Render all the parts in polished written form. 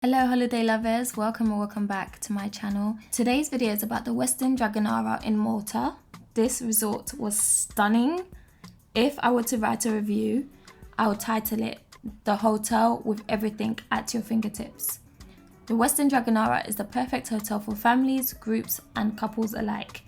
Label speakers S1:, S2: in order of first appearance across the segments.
S1: Hello holiday lovers, welcome or welcome back to my channel. Today's video is about the Westin Dragonara in Malta. This resort was stunning. If I were to write a review, I would title it "The Hotel with Everything at Your Fingertips." The Westin Dragonara is the perfect hotel for families, groups and couples alike.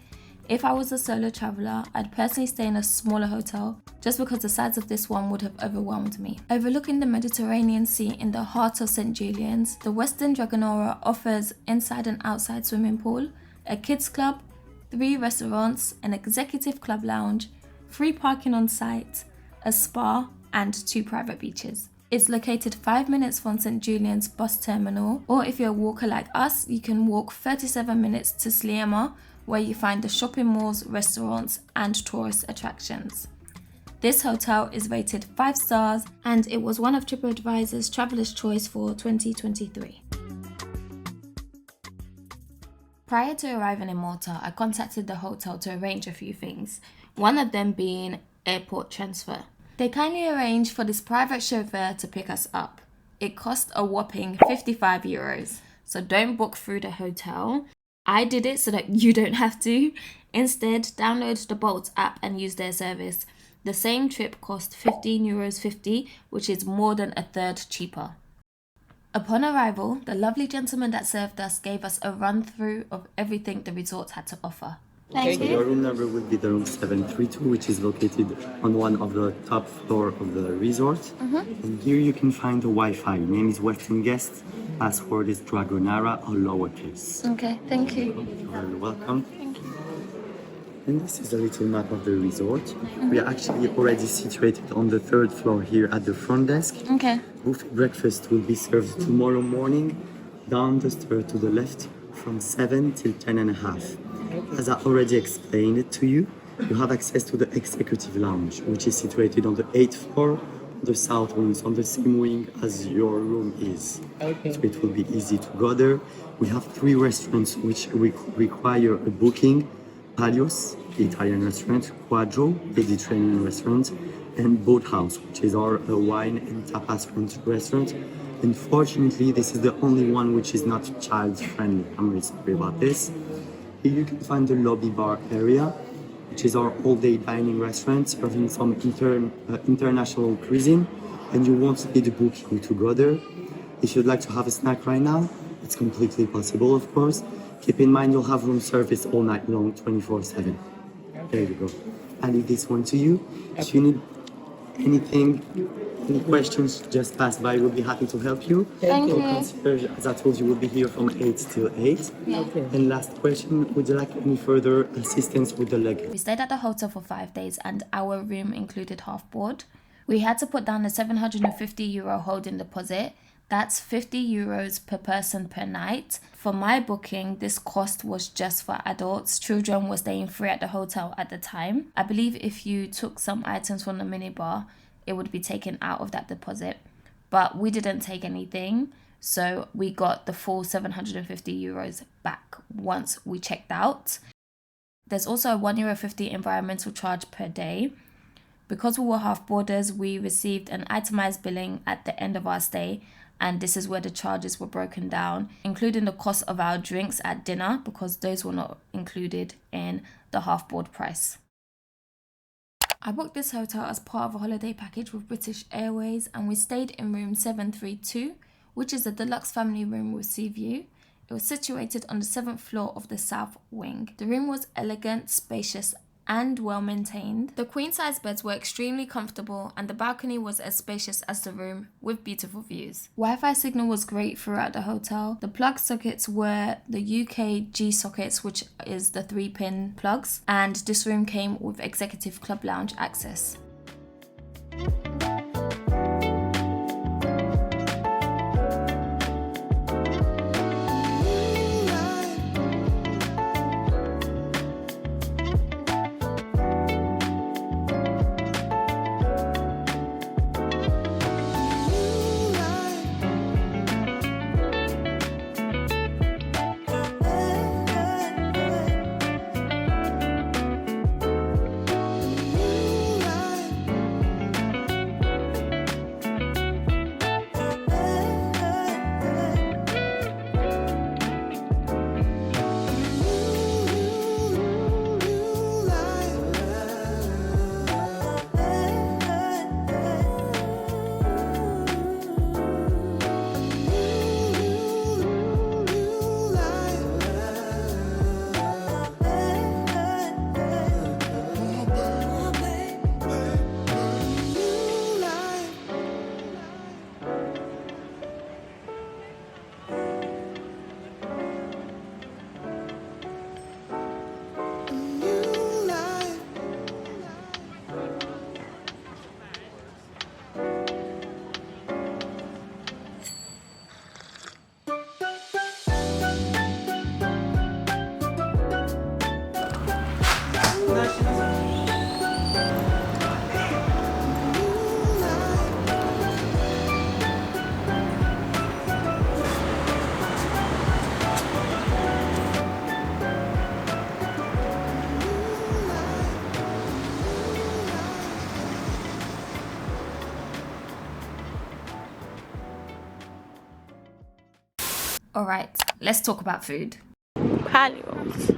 S1: If I was a solo traveller, I'd personally stay in a smaller hotel just because the size of this one would have overwhelmed me. Overlooking the Mediterranean Sea in the heart of St Julian's, the Westin Dragonara offers inside and outside swimming pool, a kids club, 3 restaurants, an executive club lounge, free parking on site, a spa and 2 private beaches. It's located 5 minutes from St Julian's bus terminal, or if you're a walker like us, you can walk 37 minutes to Sliema, where you find the shopping malls, restaurants and tourist attractions. This hotel is rated 5 stars and it was one of Tripadvisor's Traveller's Choice for 2023. Prior to arriving in Malta, I contacted the hotel to arrange a few things, one of them being airport transfer. They kindly arranged for this private chauffeur to pick us up. It cost a whopping €55, so don't book through the hotel. I did it so that you don't have to. Instead, download the Bolt app and use their service. The same trip cost €15.50, which is more than a third cheaper. Upon arrival, the lovely gentleman that served us gave us a run through of everything the resort had to offer.
S2: So your room number would be the room 732, which is located on one of the top floor of the resort. And here you can find the Wi-Fi. Name is Westin Guest. Password is Dragonara or lowercase.
S1: Okay, thank you.
S2: You're very welcome.
S1: Thank you.
S2: And this is a little map of the resort. We are actually already situated on the 3rd floor here at the front desk.
S1: Okay.
S2: Buffet breakfast will be served tomorrow morning down the stairs to the left from 7 till 10 and a half. As I already explained it to you, you have access to the executive lounge, which is situated on the 8th floor, the south wing, on the same wing as your room is.
S3: Okay.
S2: So it will be easy to go there. We have 3 restaurants which require a booking: Palios, the Italian restaurant; Quadro, Mediterranean restaurant; and Boathouse, which is our wine and tapas restaurant. Unfortunately, this is the only one which is not child friendly. I'm really sorry about this. Here you can find the lobby bar area, which is our all-day dining restaurant serving some international cuisine, and you won't need a booking to go there. If you'd like to have a snack right now, it's completely possible, of course. Keep in mind you'll have room service all night long, 24/7. There you go. I leave this one to you. If you need anything, any questions, just pass by. We'll be happy to help you.
S1: Thank you.
S2: Concierge, as I told you, will be here from 8 till 8.
S3: Okay.
S2: And last question, would you like any further assistance with the luggage?
S1: We stayed at the hotel for 5 days and our room included half board. We had to put down a €750 holding deposit. That's €50 per person per night. For my booking, this cost was just for adults. Children were staying free at the hotel at the time. I believe if you took some items from the minibar, it would be taken out of that deposit. But we didn't take anything, so we got the full €750 back once we checked out. There's also a €1.50 environmental charge per day. Because we were half boarders, we received an itemized billing at the end of our stay, and this is where the charges were broken down, including the cost of our drinks at dinner, because those were not included in the half board price. I booked this hotel as part of a holiday package with British Airways, and we stayed in room 732, which is a deluxe family room with sea view. It was situated on the 7th floor of the south wing. The room was elegant, spacious and well maintained. The queen size beds were extremely comfortable and the balcony was as spacious as the room with beautiful views. Wi-Fi signal was great throughout the hotel. The plug sockets were the UKG sockets, which is the 3-pin plugs, and this room came with executive club lounge access. Alright, let's talk about food.
S3: Palio's.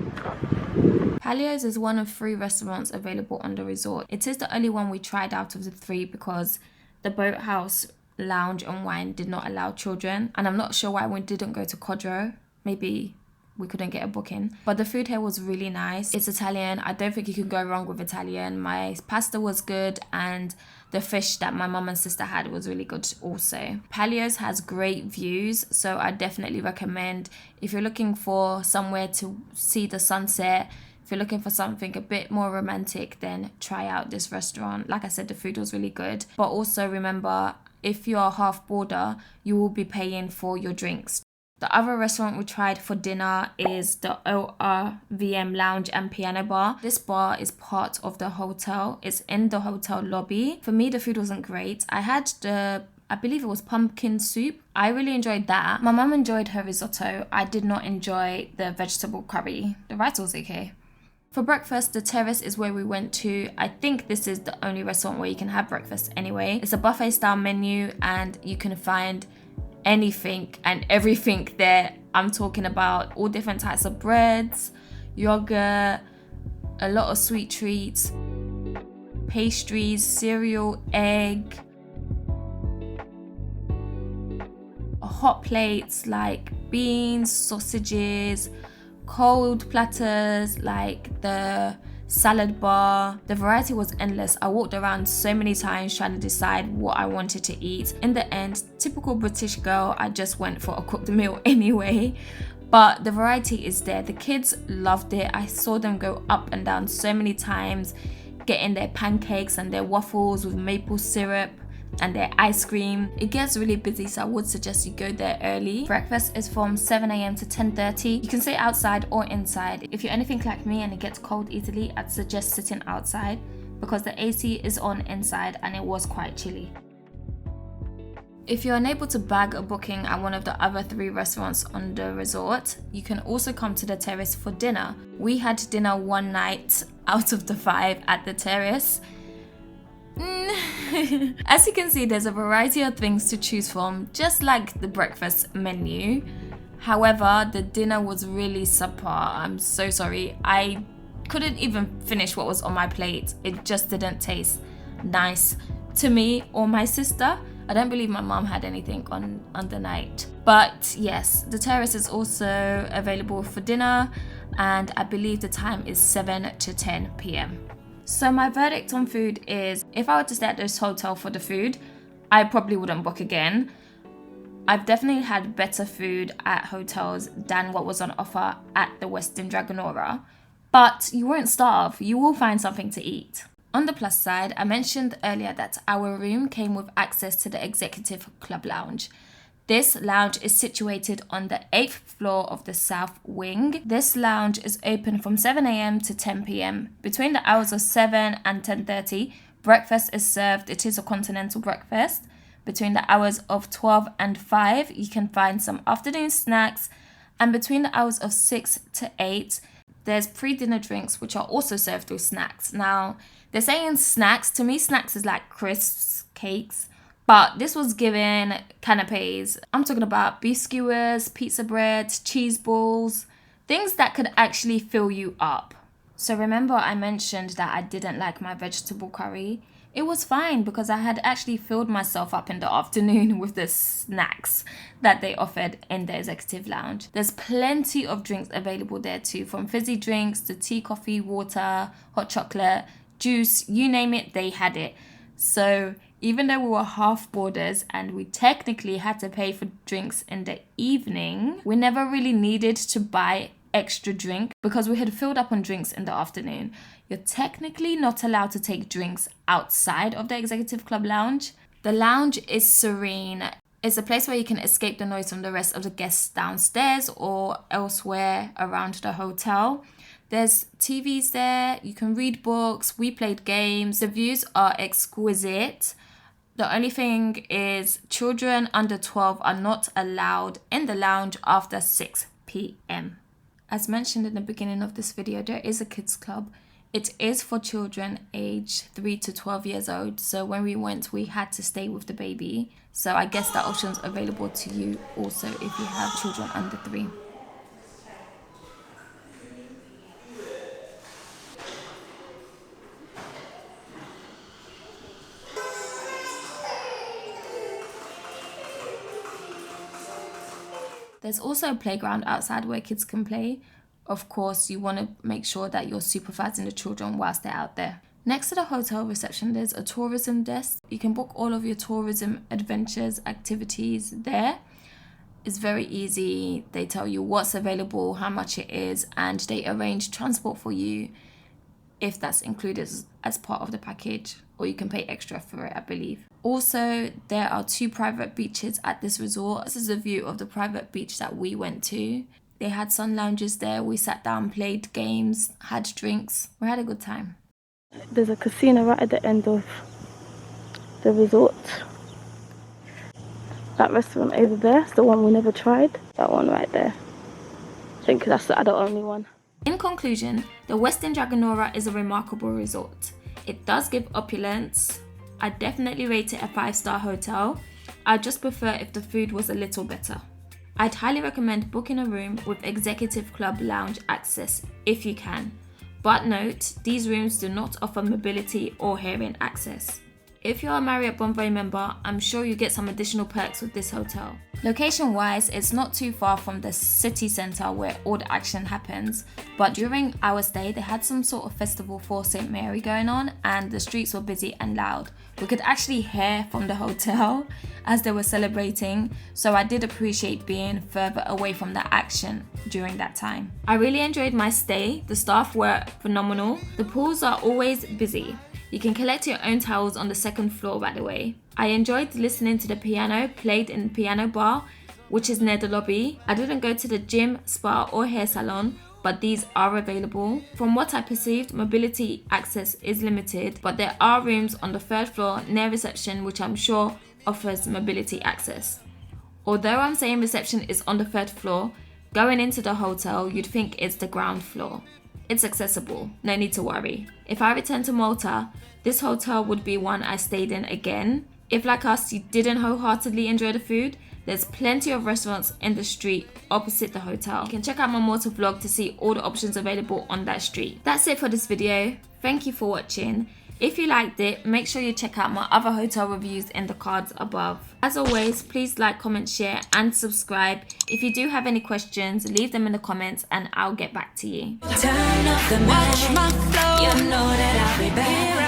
S1: Palio's is one of 3 restaurants available on the resort. It is the only one we tried out of the 3 because the boathouse, lounge and wine did not allow children. And I'm not sure why we didn't go to Codro. Maybe we couldn't get a booking. But the food here was really nice. It's Italian. I don't think you can go wrong with Italian. My pasta was good and the fish that my mum and sister had was really good also. Palio's has great views, so I definitely recommend if you're looking for somewhere to see the sunset, if you're looking for something a bit more romantic, then try out this restaurant. Like I said, the food was really good. But also remember, if you're half border, you will be paying for your drinks. The other restaurant we tried for dinner is the ORVM Lounge and Piano Bar. This bar is part of the hotel. It's in the hotel lobby. For me, the food wasn't great. I had I believe it was pumpkin soup. I really enjoyed that. My mum enjoyed her risotto. I did not enjoy the vegetable curry. The rice was okay. For breakfast, the terrace is where we went to. I think this is the only restaurant where you can have breakfast anyway. It's a buffet style menu and you can find anything and everything there. I'm talking about all different types of breads, yogurt, a lot of sweet treats, pastries, cereal, egg, hot plates like beans, sausages, cold platters like the salad bar. The variety was endless. I walked around so many times trying to decide what I wanted to eat. In the end, typical British girl, I just went for a cooked meal anyway. But the variety is there. The kids loved it. I saw them go up and down so many times, getting their pancakes and their waffles with maple syrup and their ice cream. It gets really busy, so I would suggest you go there early. Breakfast is from 7 a.m. to 10:30. You can sit outside or inside. If you're anything like me and it gets cold easily, I'd suggest sitting outside because the AC is on inside and it was quite chilly. If you're unable to bag a booking at one of the other 3 restaurants on the resort, you can also come to the terrace for dinner. We had dinner one night out of the 5 at the terrace. As you can see, there's a variety of things to choose from, just like the breakfast menu. However, the dinner was really subpar. I'm so sorry. I couldn't even finish what was on my plate. It just didn't taste nice to me or my sister. I don't believe my mom had anything on the night. But yes, the terrace is also available for dinner and I believe the time is 7 to 10 p.m. So my verdict on food is, if I were to stay at this hotel for the food, I probably wouldn't book again. I've definitely had better food at hotels than what was on offer at the Westin Dragonara. But you won't starve, you will find something to eat. On the plus side, I mentioned earlier that our room came with access to the executive club lounge. This lounge is situated on the 8th floor of the south wing. This lounge is open from 7 a.m. to 10 p.m. Between the hours of 7 and 10:30, breakfast is served. It is a continental breakfast. Between the hours of 12 and 5, you can find some afternoon snacks. And between the hours of 6 to 8, there's pre-dinner drinks which are also served with snacks. Now, they're saying snacks. To me, snacks is like crisps, cakes. But this was given canapes. I'm talking about beef skewers, pizza breads, cheese balls, things that could actually fill you up. So remember I mentioned that I didn't like my vegetable curry? It was fine because I had actually filled myself up in the afternoon with the snacks that they offered in the executive lounge. There's plenty of drinks available there too, from fizzy drinks to tea, coffee, water, hot chocolate, juice, you name it, they had it. So even though we were half boarders and we technically had to pay for drinks in the evening, we never really needed to buy extra drink because we had filled up on drinks in the afternoon. You're technically not allowed to take drinks outside of the executive club lounge. The lounge is serene. It's a place where you can escape the noise from the rest of the guests downstairs or elsewhere around the hotel. There's TVs there, you can read books, we played games. The views are exquisite. The only thing is children under 12 are not allowed in the lounge after 6 p.m. As mentioned in the beginning of this video, there is a kids club. It is for children aged 3 to 12 years old. So when we went, we had to stay with the baby. So I guess that option's available to you also if you have children under 3. There's also a playground outside where kids can play. Of course, you want to make sure that you're supervising the children whilst they're out there. Next to the hotel reception, there's a tourism desk. You can book all of your tourism adventures, activities there. It's very easy. They tell you what's available, how much it is, and they arrange transport for you if that's included as part of the package, or you can pay extra for it, I believe. Also, there are 2 private beaches at this resort. This is a view of the private beach that we went to. They had sun lounges there. We sat down, played games, had drinks. We had a good time.
S3: There's a casino right at the end of the resort. That restaurant over there is the one we never tried. That one right there. I think that's the only one.
S1: In conclusion, the Westin Dragonara is a remarkable resort. It does give opulence. I definitely rate it a 5-star hotel. I just prefer if the food was a little better. I'd highly recommend booking a room with executive club lounge access if you can. But note, these rooms do not offer mobility or hearing access. If you're a Marriott Bonvoy member, I'm sure you get some additional perks with this hotel. Location-wise, it's not too far from the city centre where all the action happens, but during our stay, they had some sort of festival for St Mary going on and the streets were busy and loud. We could actually hear from the hotel as they were celebrating, so I did appreciate being further away from the action during that time. I really enjoyed my stay. The staff were phenomenal. The pools are always busy. You can collect your own towels on the 2nd floor, by the way. I enjoyed listening to the piano played in the piano bar, which is near the lobby. I didn't go to the gym, spa or hair salon, but these are available. From what I perceived, mobility access is limited, but there are rooms on the 3rd floor near reception, which I'm sure offers mobility access. Although I'm saying reception is on the 3rd floor, going into the hotel, you'd think it's the ground floor. It's accessible, no need to worry. If I return to Malta, this hotel would be one I stayed in again. If like us, you didn't wholeheartedly enjoy the food, there's plenty of restaurants in the street opposite the hotel. You can check out my Malta vlog to see all the options available on that street. That's it for this video. Thank you for watching. If you liked it, make sure you check out my other hotel reviews in the cards above. As always, please like, comment, share and subscribe. If you do have any questions, leave them in the comments and I'll get back to you.
S4: Turn up the watch my flow. You know that I'll be back.